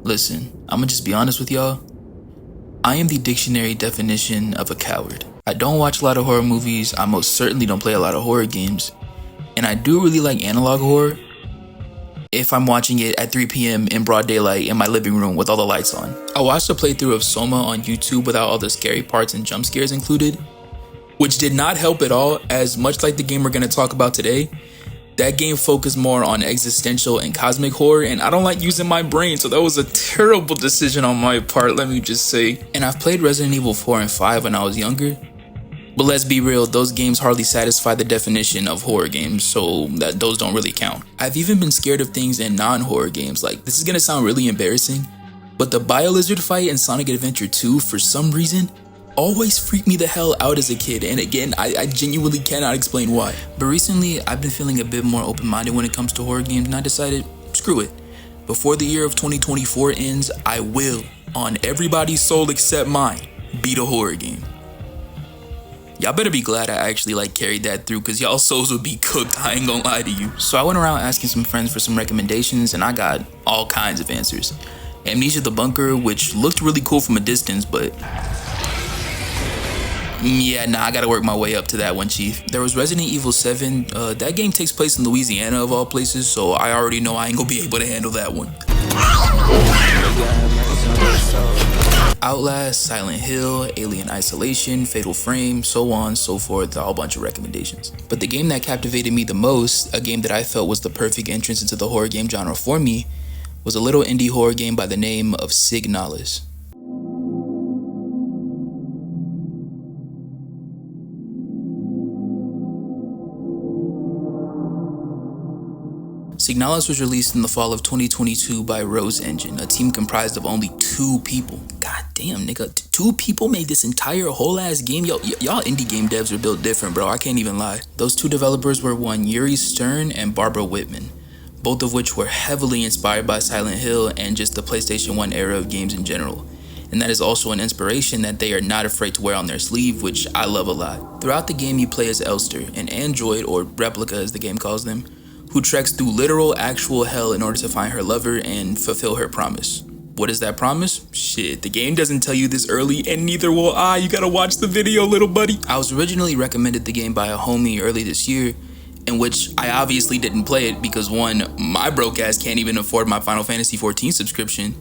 Listen, I'ma just be honest with y'all. I am the dictionary definition of a coward. I don't watch a lot of horror movies, I most certainly don't play a lot of horror games, and I do really like analog horror if I'm watching it at 3 p.m. in broad daylight in my living room with all the lights on. I watched a playthrough of Soma on YouTube without all the scary parts and jump scares included, which did not help at all, as much like the game we're going to talk about today. That game focused more on existential and cosmic horror, and I don't like using my brain, so that was a terrible decision on my part, let me just say. And I've played Resident Evil 4 and 5 when I was younger, but let's be real, those games hardly satisfy the definition of horror games, so those don't really count. I've even been scared of things in non-horror games, like, this is gonna sound really embarrassing, but the BioLizard fight in Sonic Adventure 2, for some reason, always freaked me the hell out as a kid, and again, I genuinely cannot explain why. But recently, I've been feeling a bit more open-minded when it comes to horror games, and I decided, screw it. Before the year of 2024 ends, I will, on everybody's soul except mine, beat a horror game. Y'all better be glad I actually carried that through, cause y'all souls would be cooked, I ain't gonna lie to you. So I went around asking some friends for some recommendations, and I got all kinds of answers. Amnesia the Bunker, which looked really cool from a distance, but yeah, nah, I gotta work my way up to that one, chief. There was Resident Evil 7. That game takes place in Louisiana of all places, so I already know I ain't gonna be able to handle that one. Outlast, Silent Hill, Alien Isolation, Fatal Frame, so on, so forth, a whole bunch of recommendations. But the game that captivated me the most, a game that I felt was the perfect entrance into the horror game genre for me, was a little indie horror game by the name of Signalis. Signalis was released in the fall of 2022 by Rose Engine, a team comprised of only 2 people. God damn, nigga, 2 people made this entire whole ass game? Y'all indie game devs are built different, bro, I can't even lie. Those 2 developers were one Yuri Stern and Barbara Whitman, both of which were heavily inspired by Silent Hill and just the PlayStation 1 era of games in general. And that is also an inspiration that they are not afraid to wear on their sleeve, which I love a lot. Throughout the game, you play as Elster, an android, or replica as the game calls them, who treks through literal actual hell in order to find her lover and fulfill her promise. What is that promise? Shit, the game doesn't tell you this early, and neither will I. You gotta watch the video, little buddy. I was originally recommended the game by a homie early this year, in which I obviously didn't play it because 1, my broke ass can't even afford my Final Fantasy XIV subscription,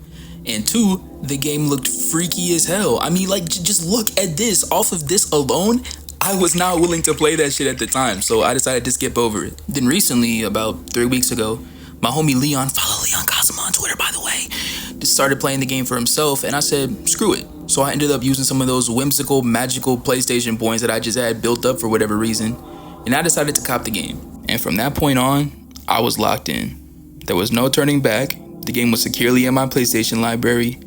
and 2, the game looked freaky as hell. I mean, just look at this. Off of this alone, I was not willing to play that shit at the time, so I decided to skip over it. Then recently, about 3 weeks ago, my homie Leon, follow Leon Cosmo on Twitter by the way, just started playing the game for himself, and I said, screw it. So I ended up using some of those whimsical, magical PlayStation points that I just had built up for whatever reason, and I decided to cop the game. And from that point on, I was locked in. There was no turning back, the game was securely in my PlayStation library,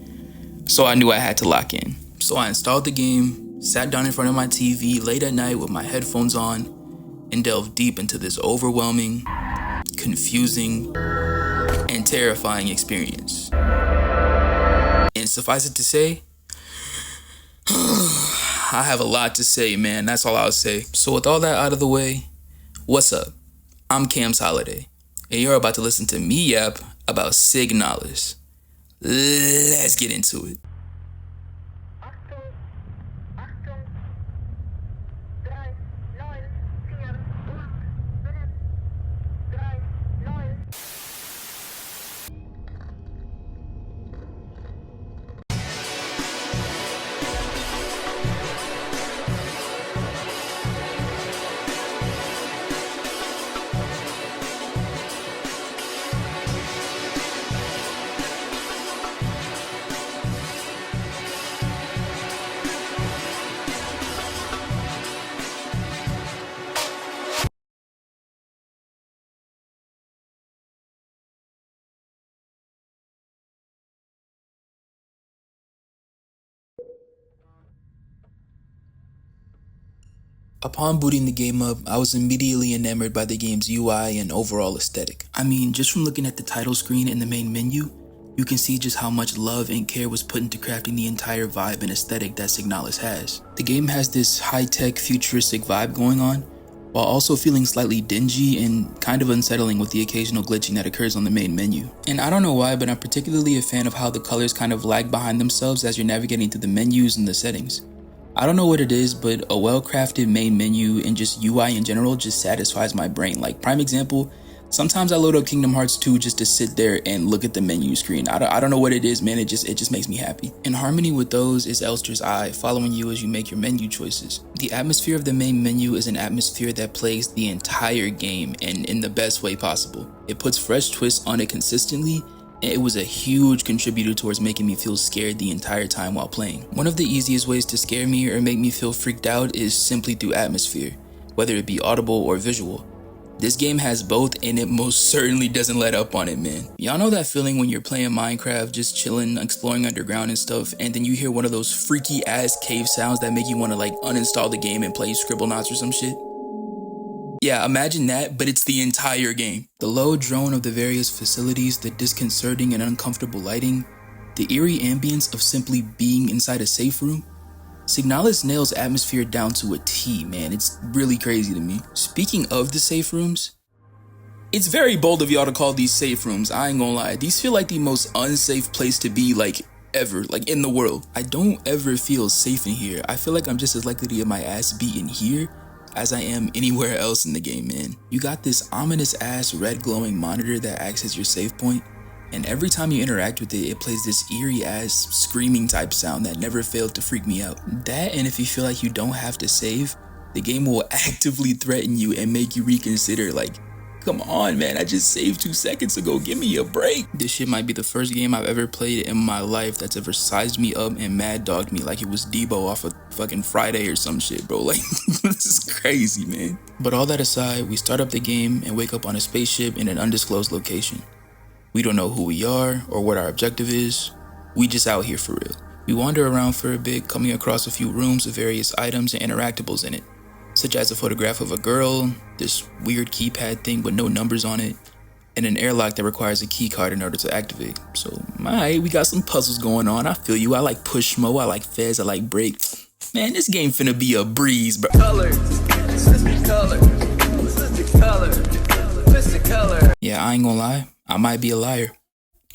so I knew I had to lock in. So I installed the game, sat down in front of my TV late at night with my headphones on, and delved deep into this overwhelming, confusing, and terrifying experience. And suffice it to say, I have a lot to say, man, that's all I'll say. So with all that out of the way, what's up? I'm Cam's Holiday, and you're about to listen to me yap about Signalis. Let's get into it. Upon booting the game up, I was immediately enamored by the game's UI and overall aesthetic. I mean, just from looking at the title screen and the main menu, you can see just how much love and care was put into crafting the entire vibe and aesthetic that Signalis has. The game has this high-tech, futuristic vibe going on, while also feeling slightly dingy and kind of unsettling with the occasional glitching that occurs on the main menu. And I don't know why, but I'm particularly a fan of how the colors kind of lag behind themselves as you're navigating through the menus and the settings. I don't know what it is, but a well-crafted main menu and just UI in general just satisfies my brain. Like, prime example, sometimes I load up Kingdom Hearts 2 just to sit there and look at the menu screen. I don't know what it is, man. It just makes me happy. In harmony with those is Elster's Eye, following you as you make your menu choices. The atmosphere of the main menu is an atmosphere that plays the entire game, and in the best way possible. It puts fresh twists on it consistently, and it was a huge contributor towards making me feel scared the entire time while playing. One of the easiest ways to scare me or make me feel freaked out is simply through atmosphere, whether it be audible or visual. This game has both, and it most certainly doesn't let up on it, man. Y'all know that feeling when you're playing Minecraft, just chilling, exploring underground and stuff, and then you hear one of those freaky ass cave sounds that make you want to like uninstall the game and play Scribblenauts or some shit? Yeah, imagine that, but it's the entire game. The low drone of the various facilities, the disconcerting and uncomfortable lighting, the eerie ambience of simply being inside a safe room. Signalis nails atmosphere down to a T, man. It's really crazy to me. Speaking of the safe rooms, it's very bold of y'all to call these safe rooms. I ain't gonna lie. These feel like the most unsafe place to be, like, ever, like in the world. I don't ever feel safe in here. I feel like I'm just as likely to get my ass beaten here as I am anywhere else in the game, man. You got this ominous ass red glowing monitor that acts as your save point, and every time you interact with it, it plays this eerie ass screaming type sound that never failed to freak me out. That, and if you feel like you don't have to save, the game will actively threaten you and make you reconsider, like, come on, man, I just saved 2 seconds ago, give me a break. This shit might be the first game I've ever played in my life that's ever sized me up and mad dogged me like it was Debo off of fucking Friday or some shit, bro. Like, this is crazy, man. But all that aside, we start up the game and wake up on a spaceship in an undisclosed location. We don't know who we are or what our objective is. We just out here for real. We wander around for a bit, coming across a few rooms with various items and interactables in it, such as a photograph of a girl, this weird keypad thing with no numbers on it, and an airlock that requires a key card in order to activate. So, alright, we got some puzzles going on. I feel you. I like push mo, I like fez, I like break. Man, this game finna be a breeze, bro. Colors, this is the color, this is the color, this is the color. Yeah, I ain't gonna lie, I might be a liar.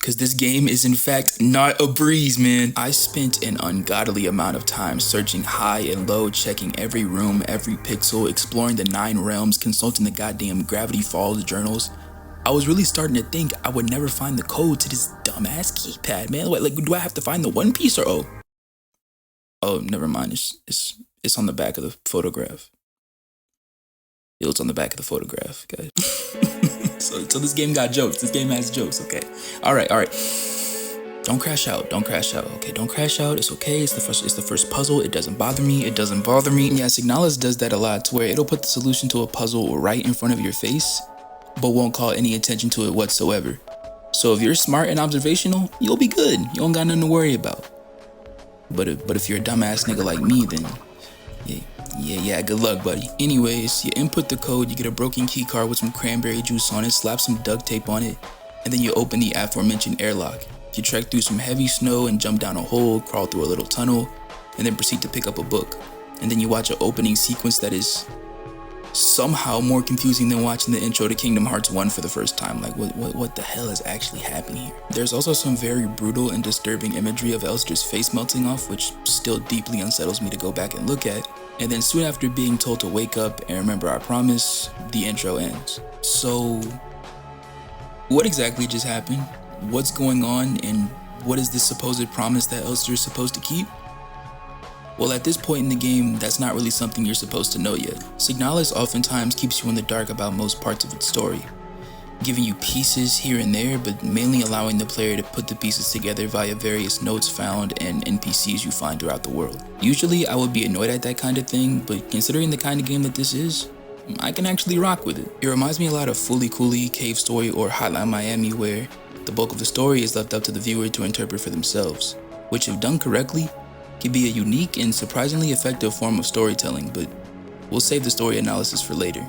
Cause this game is in fact not a breeze, man. I spent an ungodly amount of time searching high and low, checking every room, every pixel, exploring the 9 realms, consulting the goddamn Gravity Falls journals. I was really starting to think I would never find the code to this dumbass keypad, man. Like, do I have to find the One Piece or oh, never mind. It's on the back of the photograph. It's on the back of the photograph, guys. So this game got jokes. This game has jokes, okay? All right. Don't crash out, okay? Don't crash out, it's okay. It's the first puzzle. It doesn't bother me. Yeah, Signalis does that a lot, to where it'll put the solution to a puzzle right in front of your face, but won't call any attention to it whatsoever. So if you're smart and observational, you'll be good. You don't got nothing to worry about. But if you're a dumbass nigga like me, then yeah, good luck, buddy. Anyways, you input the code, you get a broken key card with some cranberry juice on it, slap some duct tape on it, and then you open the aforementioned airlock. You trek through some heavy snow and jump down a hole, crawl through a little tunnel, and then proceed to pick up a book. And then you watch an opening sequence that is somehow more confusing than watching the intro to Kingdom Hearts 1 for the first time. Like, what the hell is actually happening here? There's also some very brutal and disturbing imagery of Elster's face melting off, which still deeply unsettles me to go back and look at. And then soon after being told to wake up and remember our promise, the intro ends. So, what exactly just happened? What's going on, and what is this supposed promise that Elster is supposed to keep? Well, at this point in the game, that's not really something you're supposed to know yet. Signalis oftentimes keeps you in the dark about most parts of its story, giving you pieces here and there, but mainly allowing the player to put the pieces together via various notes found and NPCs you find throughout the world. Usually, I would be annoyed at that kind of thing, but considering the kind of game that this is, I can actually rock with it. It reminds me a lot of Fooly Cooly, Cave Story, or Hotline Miami, where the bulk of the story is left up to the viewer to interpret for themselves, which, if done correctly, can be a unique and surprisingly effective form of storytelling, but we'll save the story analysis for later.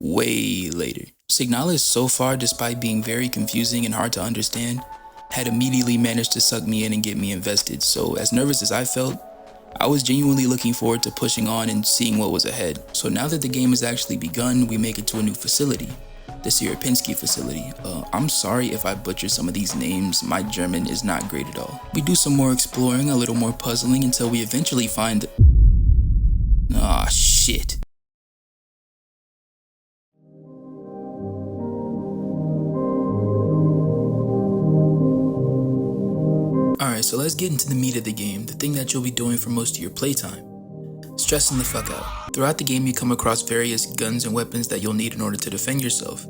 Way later. Signalis so far, despite being very confusing and hard to understand, had immediately managed to suck me in and get me invested, so as nervous as I felt, I was genuinely looking forward to pushing on and seeing what was ahead. So now that the game has actually begun, we make it to a new facility, the Sierpinski facility. I'm sorry if I butchered some of these names, my German is not great at all. We do some more exploring, a little more puzzling until we eventually find... Ah, shit. Alright, so let's get into the meat of the game, the thing that you'll be doing for most of your playtime. Stressing the fuck out. Throughout the game you come across various guns and weapons that you'll need in order to defend yourself.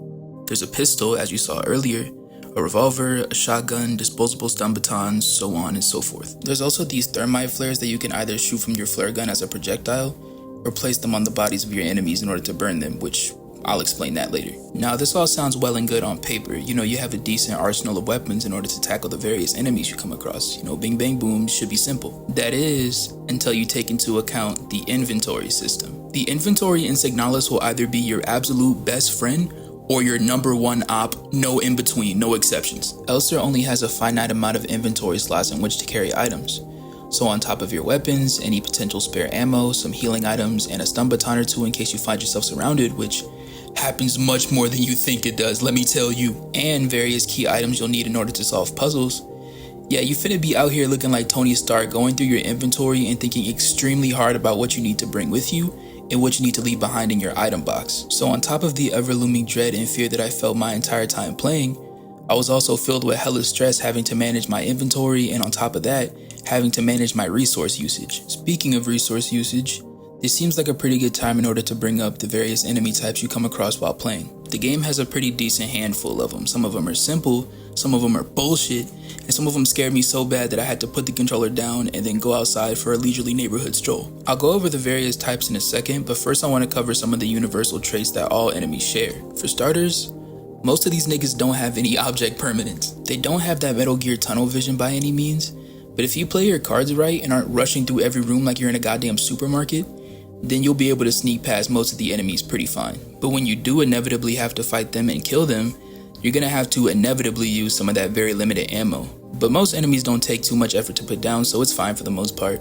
There's a pistol, as you saw earlier, a revolver, a shotgun, disposable stun batons, so on and so forth. There's also these thermite flares that you can either shoot from your flare gun as a projectile, or place them on the bodies of your enemies in order to burn them, which I'll explain that later. Now this all sounds well and good on paper, you have a decent arsenal of weapons in order to tackle the various enemies you come across, bing bang boom, should be simple. That is, until you take into account the inventory system. The inventory in Signalis will either be your absolute best friend, or your number one op, no in between, no exceptions. Else there only has a finite amount of inventory slots in which to carry items. So on top of your weapons, any potential spare ammo, some healing items, and a stun baton or two in case you find yourself surrounded, which happens much more than you think it does, let me tell you. And various key items you'll need in order to solve puzzles. Yeah, you finna be out here looking like Tony Stark, going through your inventory and thinking extremely hard about what you need to bring with you and what you need to leave behind in your item box. So on top of the ever-looming dread and fear that I felt my entire time playing, I was also filled with hella stress having to manage my inventory, and on top of that, having to manage my resource usage. Speaking of resource usage, this seems like a pretty good time in order to bring up the various enemy types you come across while playing. The game has a pretty decent handful of them. Some of them are simple, some of them are bullshit, and some of them scared me so bad that I had to put the controller down and then go outside for a leisurely neighborhood stroll. I'll go over the various types in a second, but first I want to cover some of the universal traits that all enemies share. For starters, most of these niggas don't have any object permanence. They don't have that Metal Gear tunnel vision by any means, but if you play your cards right and aren't rushing through every room like you're in a goddamn supermarket, then you'll be able to sneak past most of the enemies pretty fine. But when you do inevitably have to fight them and kill them, you're gonna have to inevitably use some of that very limited ammo. But most enemies don't take too much effort to put down, so it's fine for the most part.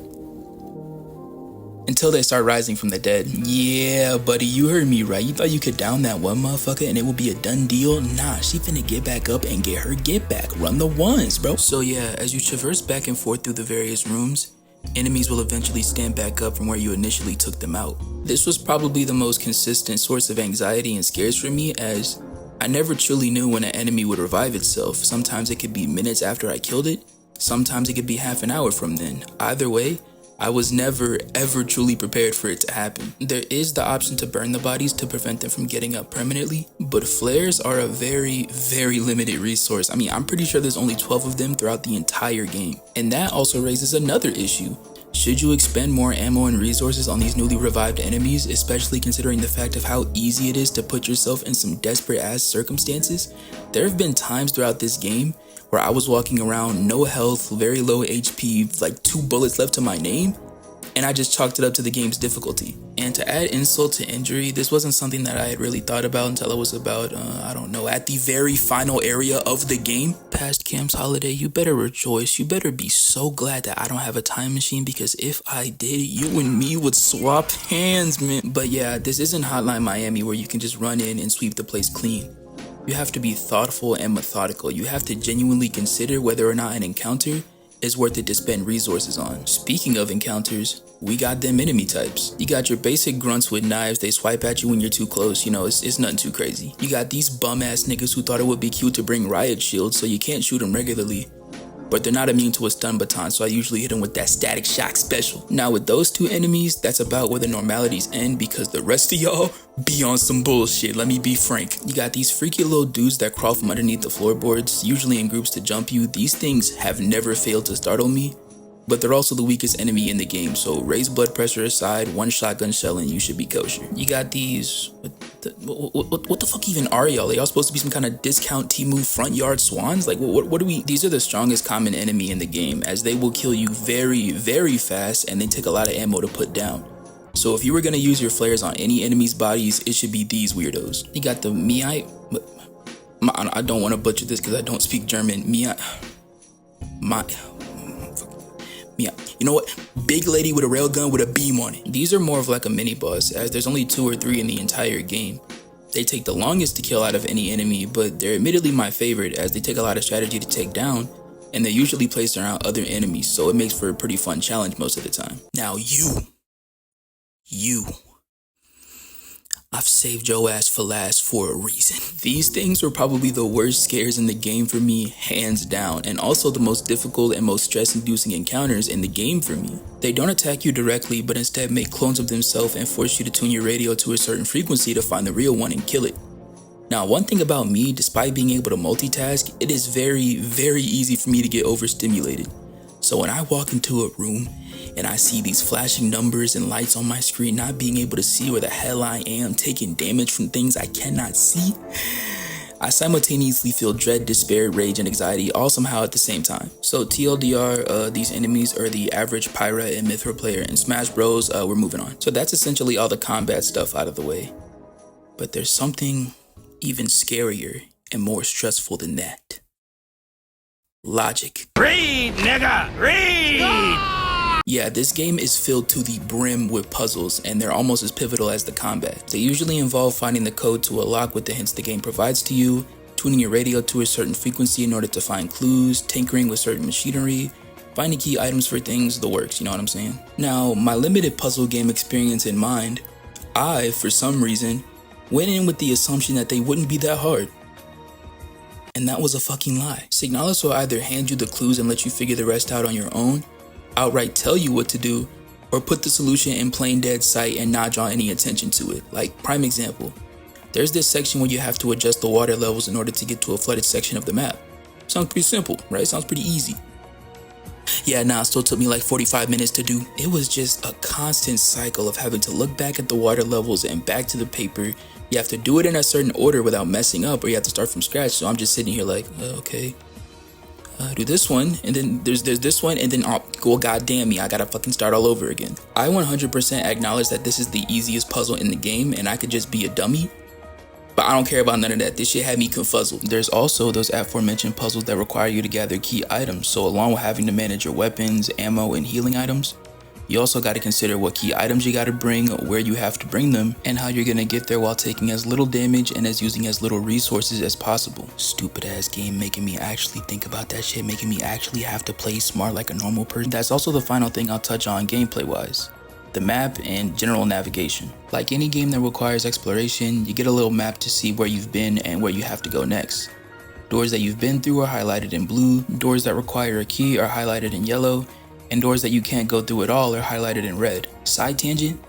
Until they start rising from the dead. Yeah, buddy, you heard me right. You thought you could down that one motherfucker and it would be a done deal? Nah, she finna get back up and get her get back. Run the ones, bro. So yeah, as you traverse back and forth through the various rooms, enemies will eventually stand back up from where you initially took them out. This was probably the most consistent source of anxiety and scares for me, as I never truly knew when an enemy would revive itself. Sometimes it could be minutes after I killed it, sometimes it could be half an hour from then. Either way, I was never ever truly prepared for it to happen. There is the option to burn the bodies to prevent them from getting up permanently, but flares are a very limited resource. I mean, I'm pretty sure there's only 12 of them throughout the entire game. And that also raises another issue. Should you expend more ammo and resources on these newly revived enemies, especially considering the fact of how easy it is to put yourself in some desperate ass circumstances? There have been times throughout this game where I was walking around no health, very low HP, like 2 bullets left to my name, and I just chalked it up to the game's difficulty. And to add insult to injury, this wasn't something that I had really thought about until I was about, I don't know, at the very final area of the game. Past Cam's holiday, you better rejoice. You better be so glad that I don't have a time machine, because if I did, you and me would swap hands, man. But yeah, this isn't Hotline Miami where you can just run in and sweep the place clean. You have to be thoughtful and methodical. You have to genuinely consider whether or not an encounter is worth it to spend resources on. Speaking of encounters, we got them enemy types. You got your basic grunts with knives, they swipe at you when you're too close, it's nothing too crazy. You got these bum ass niggas who thought it would be cute to bring riot shields, so you can't shoot them regularly, but they're not immune to a stun baton, so I usually hit them with that static shock special. Now with those two enemies, that's about where the normalities end, because the rest of y'all be on some bullshit, let me be frank. You got these freaky little dudes that crawl from underneath the floorboards, usually in groups to jump you. These things have never failed to startle me, but they're also the weakest enemy in the game, so raise blood pressure aside, one shotgun shell and you should be kosher. You got these, what the fuck even are y'all? Are y'all supposed to be some kind of discount Temu front yard swans? Like what are we? These are the strongest common enemy in the game, as they will kill you very fast and they take a lot of ammo to put down. So if you were gonna use your flares on any enemy's bodies, it should be these weirdos. You got the I don't want to butcher this because I don't speak German. Yeah, you know what? Big lady with a railgun with a beam on it. These are more of like a mini boss, as there's only 2 or 3 in the entire game. They take the longest to kill out of any enemy, but they're admittedly my favorite as they take a lot of strategy to take down, and they're usually placed around other enemies, so it makes for a pretty fun challenge most of the time. Now I've saved your ass for last for a reason. These things were probably the worst scares in the game for me, hands down, and also the most difficult and most stress-inducing encounters in the game for me. They don't attack you directly, but instead make clones of themselves and force you to tune your radio to a certain frequency to find the real one and kill it. Now, one thing about me, despite being able to multitask, it is very, very easy for me to get overstimulated. So when I walk into a room and I see these flashing numbers and lights on my screen, not being able to see where the hell I am, taking damage from things I cannot see, I simultaneously feel dread, despair, rage, and anxiety all somehow at the same time. So TLDR, these enemies are the average Pyra and Mythra player in Smash Bros. We're moving on. So that's essentially all the combat stuff out of the way. But there's something even scarier and more stressful than that. Logic. Read, nigga, read! Yeah, this game is filled to the brim with puzzles, and they're almost as pivotal as the combat. They usually involve finding the code to a lock with the hints the game provides to you, tuning your radio to a certain frequency in order to find clues, tinkering with certain machinery, finding key items for things, the works, you know what I'm saying? Now, my limited puzzle game experience in mind, I, for some reason, went in with the assumption that they wouldn't be that hard. And that was a fucking lie. Signalis will either hand you the clues and let you figure the rest out on your own, outright tell you what to do, or put the solution in plain dead sight and not draw any attention to it. Like, prime example, there's this section where you have to adjust the water levels in order to get to a flooded section of the map. Sounds pretty simple, right? Sounds pretty easy. Yeah, nah, it still took me like 45 minutes to do. It was just a constant cycle of having to look back at the water levels and back to the paper. You have to do it in a certain order without messing up, or you have to start from scratch. So I'm just sitting here like, okay, do this one, and then there's this one, and then well, goddamn me, I gotta fucking start all over again. I 100% acknowledge that this is the easiest puzzle in the game, and I could just be a dummy. But I don't care about none of that. This shit had me confuzzled. There's also those aforementioned puzzles that require you to gather key items. So along with having to manage your weapons, ammo, and healing items, you also got to consider what key items you got to bring, where you have to bring them, and how you're going to get there while taking as little damage and as using as little resources as possible. Stupid ass game making me actually think about that shit, making me actually have to play smart like a normal person. That's also the final thing I'll touch on gameplay wise. The map and general navigation. Like any game that requires exploration, you get a little map to see where you've been and where you have to go next. Doors that you've been through are highlighted in blue, doors that require a key are highlighted in yellow, and doors that you can't go through at all are highlighted in red. Side tangent,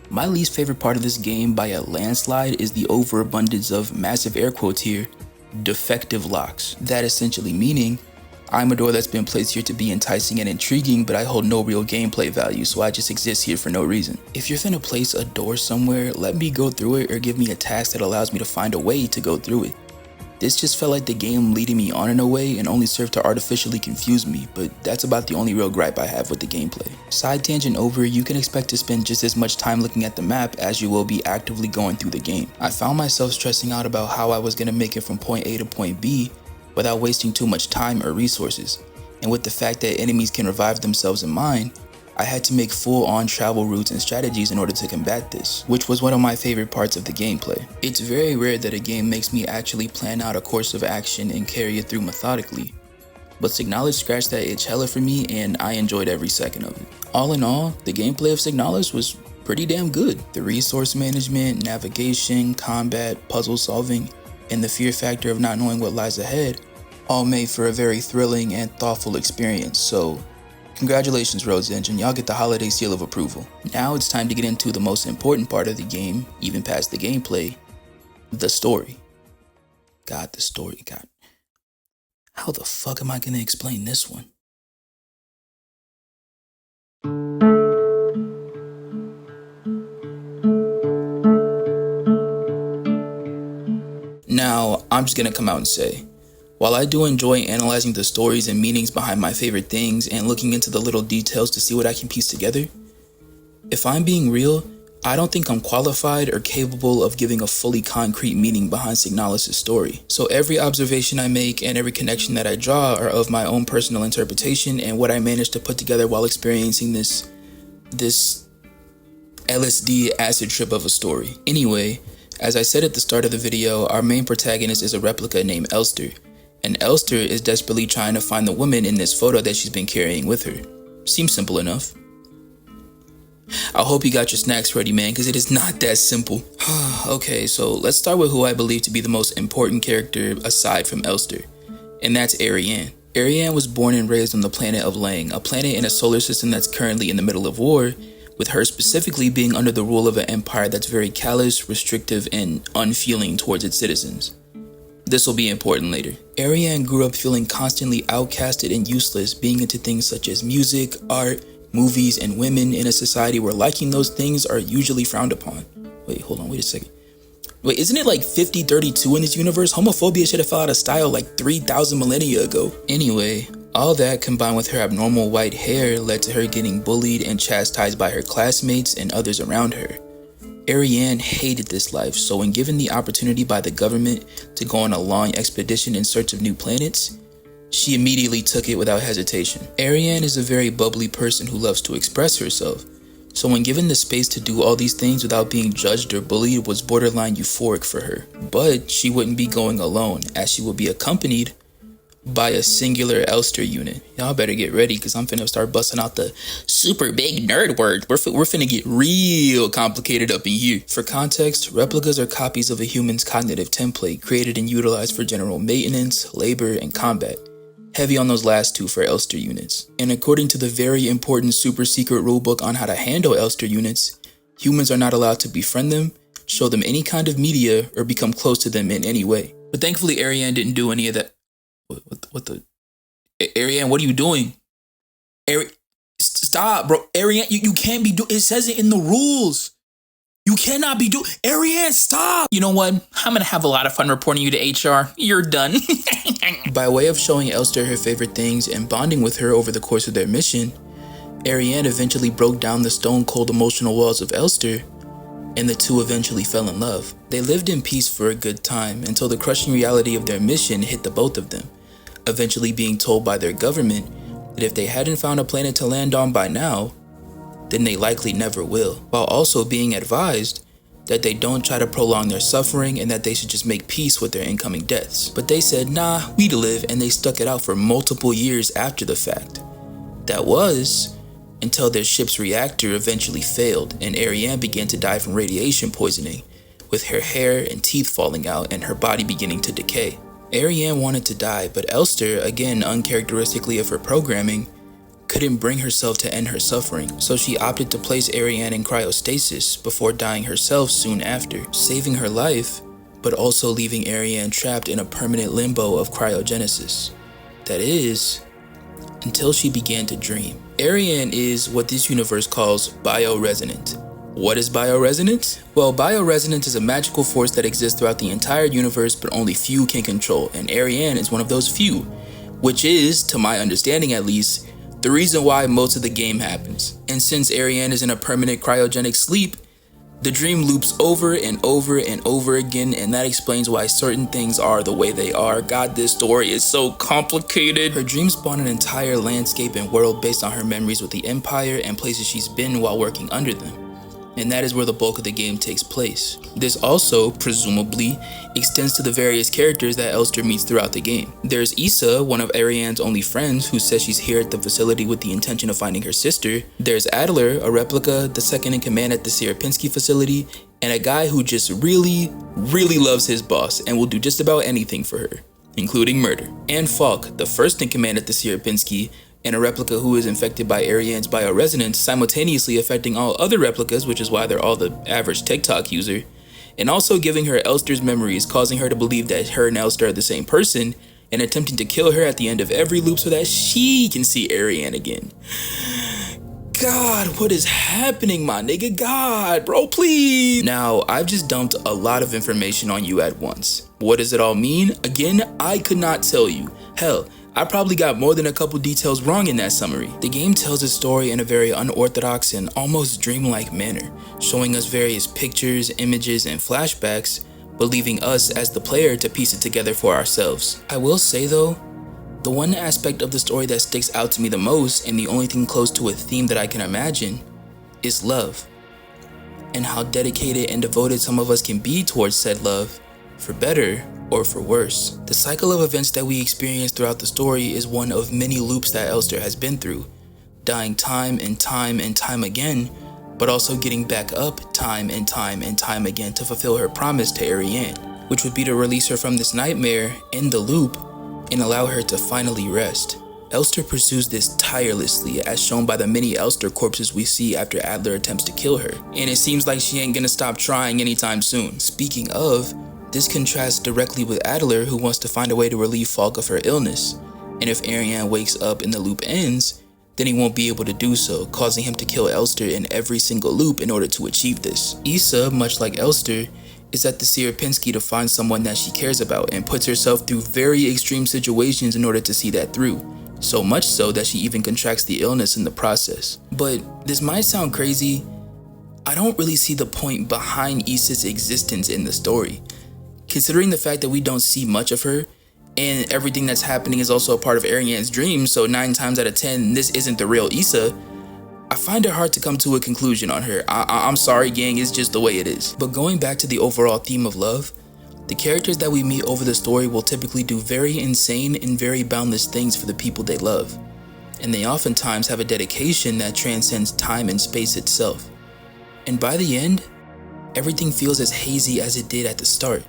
my least favorite part of this game by a landslide is the overabundance of, massive air quotes here, defective locks. That essentially meaning, I'm a door that's been placed here to be enticing and intriguing, but I hold no real gameplay value, so I just exist here for no reason. If you're finna place a door somewhere, let me go through it or give me a task that allows me to find a way to go through it. This just felt like the game leading me on in a way and only served to artificially confuse me, but that's about the only real gripe I have with the gameplay. Side tangent over, you can expect to spend just as much time looking at the map as you will be actively going through the game. I found myself stressing out about how I was gonna make it from point A to point B without wasting too much time or resources, and with the fact that enemies can revive themselves in mind, I had to make full-on travel routes and strategies in order to combat this, which was one of my favorite parts of the gameplay. It's very rare that a game makes me actually plan out a course of action and carry it through methodically, but Signalis scratched that itch hella for me and I enjoyed every second of it. All in all, the gameplay of Signalis was pretty damn good. The resource management, navigation, combat, puzzle solving, and the fear factor of not knowing what lies ahead all made for a very thrilling and thoughtful experience, so congratulations Rose Engine, y'all get the holiday seal of approval. Now it's time to get into the most important part of the game, even past the gameplay, the story. God, the story, God. How the fuck am I gonna explain this one? Now, I'm just gonna come out and say, while I do enjoy analyzing the stories and meanings behind my favorite things and looking into the little details to see what I can piece together, if I'm being real, I don't think I'm qualified or capable of giving a fully concrete meaning behind Signalis' story. So every observation I make and every connection that I draw are of my own personal interpretation and what I managed to put together while experiencing this LSD acid trip of a story. Anyway, as I said at the start of the video, our main protagonist is a replica named Elster. And Elster is desperately trying to find the woman in this photo that she's been carrying with her. Seems simple enough. I hope you got your snacks ready, man, because it is not that simple. Okay, so let's start with who I believe to be the most important character aside from Elster, and that's Ariane. Ariane was born and raised on the planet of Lang, a planet in a solar system that's currently in the middle of war, with her specifically being under the rule of an empire that's very callous, restrictive, and unfeeling towards its citizens. This will be important later. Ariane grew up feeling constantly outcasted and useless, being into things such as music, art, movies, and women in a society where liking those things are usually frowned upon. Wait a second. Wait, isn't it like 50-32 in this universe? Homophobia should have fell out of style like 3,000 millennia ago. Anyway, all that combined with her abnormal white hair led to her getting bullied and chastised by her classmates and others around her. Ariane hated this life, so when given the opportunity by the government to go on a long expedition in search of new planets, she immediately took it without hesitation. Ariane is a very bubbly person who loves to express herself, so when given the space to do all these things without being judged or bullied, it was borderline euphoric for her. But she wouldn't be going alone, as she would be accompanied by a singular Elster unit. Y'all better get ready, because I'm finna start busting out the super big nerd words. We're finna get real complicated up in here. For context, replicas are copies of a human's cognitive template created and utilized for general maintenance, labor, and combat. Heavy on those last two for Elster units. And according to the very important super secret rulebook on how to handle Elster units, humans are not allowed to befriend them, show them any kind of media, or become close to them in any way. But thankfully Ariane didn't do any of that. What the? Ariane, what are you doing? Stop, bro. Ariane, you can't be doing. It says it in the rules. You cannot be doing. Ariane, stop. You know what? I'm gonna have a lot of fun reporting you to HR. You're done. By way of showing Elster her favorite things and bonding with her over the course of their mission, Ariane eventually broke down the stone-cold emotional walls of Elster, and the two eventually fell in love. They lived in peace for a good time until the crushing reality of their mission hit the both of them, eventually being told by their government that if they hadn't found a planet to land on by now, then they likely never will, while also being advised that they don't try to prolong their suffering and that they should just make peace with their incoming deaths. But they said, nah, we live, and they stuck it out for multiple years after the fact. That was until their ship's reactor eventually failed and Ariane began to die from radiation poisoning, with her hair and teeth falling out and her body beginning to decay. Ariane wanted to die, but Elster, again uncharacteristically of her programming, couldn't bring herself to end her suffering, so she opted to place Ariane in cryostasis before dying herself soon after, saving her life, but also leaving Ariane trapped in a permanent limbo of cryogenesis. That is, until she began to dream. Ariane is what this universe calls bioresonant. What is bioresonance? Well, bioresonance is a magical force that exists throughout the entire universe, but only few can control, and Ariane is one of those few, which is, to my understanding at least, the reason why most of the game happens. And since Ariane is in a permanent cryogenic sleep, the dream loops over and over and over again, and that explains why certain things are the way they are. God, this story is so complicated. Her dreams spawn an entire landscape and world based on her memories with the Empire and places she's been while working under them. And that is where the bulk of the game takes place. This also, presumably, extends to the various characters that Elster meets throughout the game. There's Issa, one of Ariane's only friends, who says she's here at the facility with the intention of finding her sister. There's Adler, a replica, the second in command at the Sierpinski facility, and a guy who just really loves his boss and will do just about anything for her, including murder. And Falk, the first in command at the Sierpinski, and a replica who is infected by Ariane's bioresonance, simultaneously affecting all other replicas, which is why they're all the average TikTok user, and also giving her Elster's memories, causing her to believe that her and Elster are the same person, and attempting to kill her at the end of every loop so that she can see Ariane again. God, what is happening, my nigga? God, bro, please. Now, I've just dumped a lot of information on you at once. What does it all mean? Again, I could not tell you. Hell, I probably got more than a couple details wrong in that summary. The game tells a story in a very unorthodox and almost dreamlike manner, showing us various pictures, images, and flashbacks, but leaving us as the player to piece it together for ourselves. I will say though, the one aspect of the story that sticks out to me the most, and the only thing close to a theme that I can imagine, is love. And how dedicated and devoted some of us can be towards said love, for better or for worse. The cycle of events that we experience throughout the story is one of many loops that Elster has been through, dying time and time and time again, but also getting back up time and time and time again to fulfill her promise to Ariane, which would be to release her from this nightmare, end the loop, and allow her to finally rest. Elster pursues this tirelessly, as shown by the many Elster corpses we see after Adler attempts to kill her, and it seems like she ain't gonna stop trying anytime soon. Speaking of, this contrasts directly with Adler, who wants to find a way to relieve Falk of her illness, and if Ariane wakes up and the loop ends, then he won't be able to do so, causing him to kill Elster in every single loop in order to achieve this. Issa, much like Elster, is at the Sierpinski to find someone that she cares about and puts herself through very extreme situations in order to see that through, so much so that she even contracts the illness in the process. But this might sound crazy, I don't really see the point behind Issa's existence in the story. Considering the fact that we don't see much of her, and everything that's happening is also a part of Ariane's dream, so 9 times out of 10, this isn't the real Issa, I find it hard to come to a conclusion on her. I'm sorry gang, it's just the way it is. But going back to the overall theme of love, the characters that we meet over the story will typically do very insane and very boundless things for the people they love. And they oftentimes have a dedication that transcends time and space itself. And by the end, everything feels as hazy as it did at the start,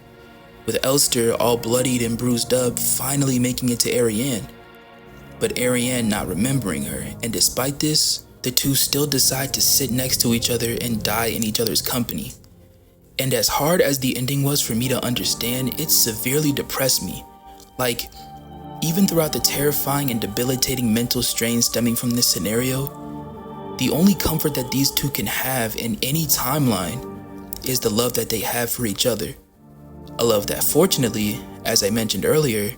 with Elster all bloodied and bruised up finally making it to Ariane, but Ariane not remembering her, and despite this, the two still decide to sit next to each other and die in each other's company. And as hard as the ending was for me to understand, it severely depressed me. Like, even throughout the terrifying and debilitating mental strain stemming from this scenario, the only comfort that these two can have in any timeline is the love that they have for each other. A love that fortunately, as I mentioned earlier,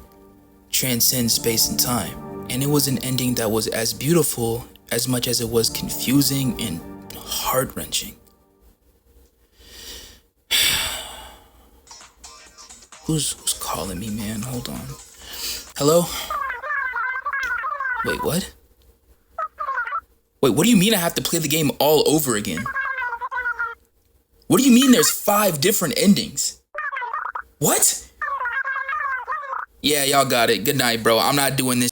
transcends space and time. And it was an ending that was as beautiful as much as it was confusing and heart-wrenching. Who's calling me, man? Hold on. Hello? Wait, what? Wait, what do you mean I have to play the game all over again? What do you mean there's 5 different endings? What? Yeah, y'all got it. Good night, bro. I'm not doing this.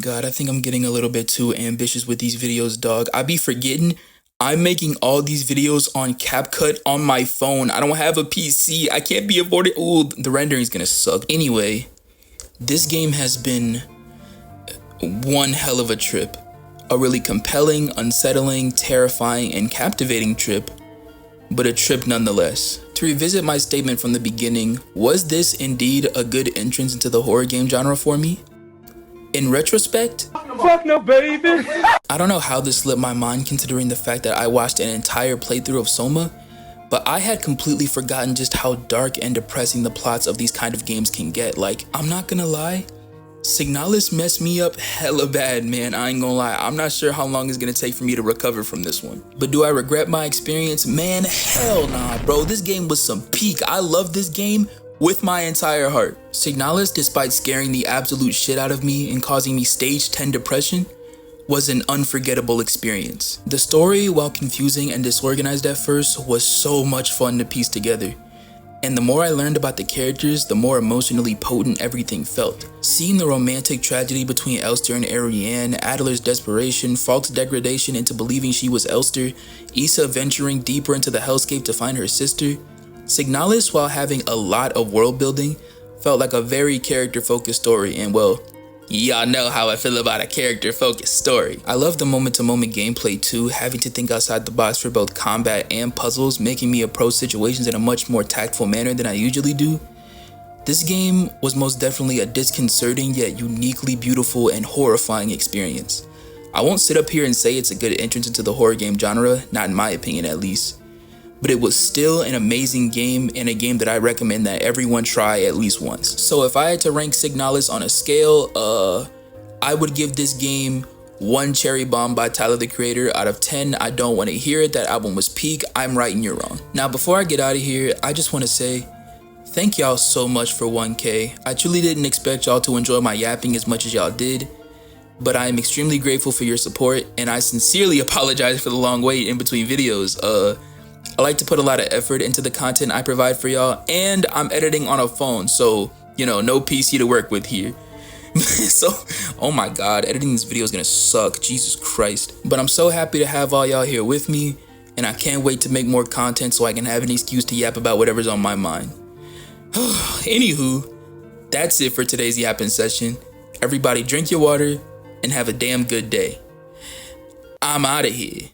God, I think I'm getting a little bit too ambitious with these videos, dog. I be forgetting I'm making all these videos on CapCut on my phone. I don't have a PC. I can't be afforded. Ooh, the rendering's gonna suck. Anyway, this game has been one hell of a trip. A really compelling, unsettling, terrifying, and captivating trip, but a trip nonetheless. To revisit my statement from the beginning, was this indeed a good entrance into the horror game genre for me? In retrospect, Fuck no, baby. I don't know how this slipped my mind considering the fact that I watched an entire playthrough of Soma, but I had completely forgotten just how dark and depressing the plots of these kind of games can get. Like, I'm not gonna lie, Signalis messed me up hella bad, man. I ain't gonna lie. I'm not sure how long it's gonna take for me to recover from this one. But do I regret my experience? Man, hell nah, bro. This game was some peak. I love this game with my entire heart. Signalis, despite scaring the absolute shit out of me and causing me stage 10 depression, was an unforgettable experience. The story, while confusing and disorganized at first, was so much fun to piece together. And the more I learned about the characters, the more emotionally potent everything felt. Seeing the romantic tragedy between Elster and Ariane, Adler's desperation, Falk's degradation into believing she was Elster, Issa venturing deeper into the hellscape to find her sister, Signalis, while having a lot of world building, felt like a very character-focused story, and well, y'all know how I feel about a character-focused story. I love the moment-to-moment gameplay too, having to think outside the box for both combat and puzzles, making me approach situations in a much more tactful manner than I usually do. This game was most definitely a disconcerting yet uniquely beautiful and horrifying experience. I won't sit up here and say it's a good entrance into the horror game genre, not in my opinion at least. but it was still an amazing game and a game that I recommend that everyone try at least once. So if I had to rank Signalis on a scale, I would give this game 1 Cherry Bomb by Tyler the Creator out of 10. I don't want to hear it. That album was peak. I'm right and you're wrong. Now, before I get out of here, I just want to say thank y'all so much for 1K. I truly didn't expect y'all to enjoy my yapping as much as y'all did, but I am extremely grateful for your support, and I sincerely apologize for the long wait in between videos. I like to put a lot of effort into the content I provide for y'all, and I'm editing on a phone, so, you know, no PC to work with here. So, oh my god, editing this video is gonna suck, Jesus Christ. But I'm so happy to have all y'all here with me, and I can't wait to make more content so I can have an excuse to yap about whatever's on my mind. Anywho, that's it for today's yapping session. Everybody drink your water and have a damn good day. I'm out of here.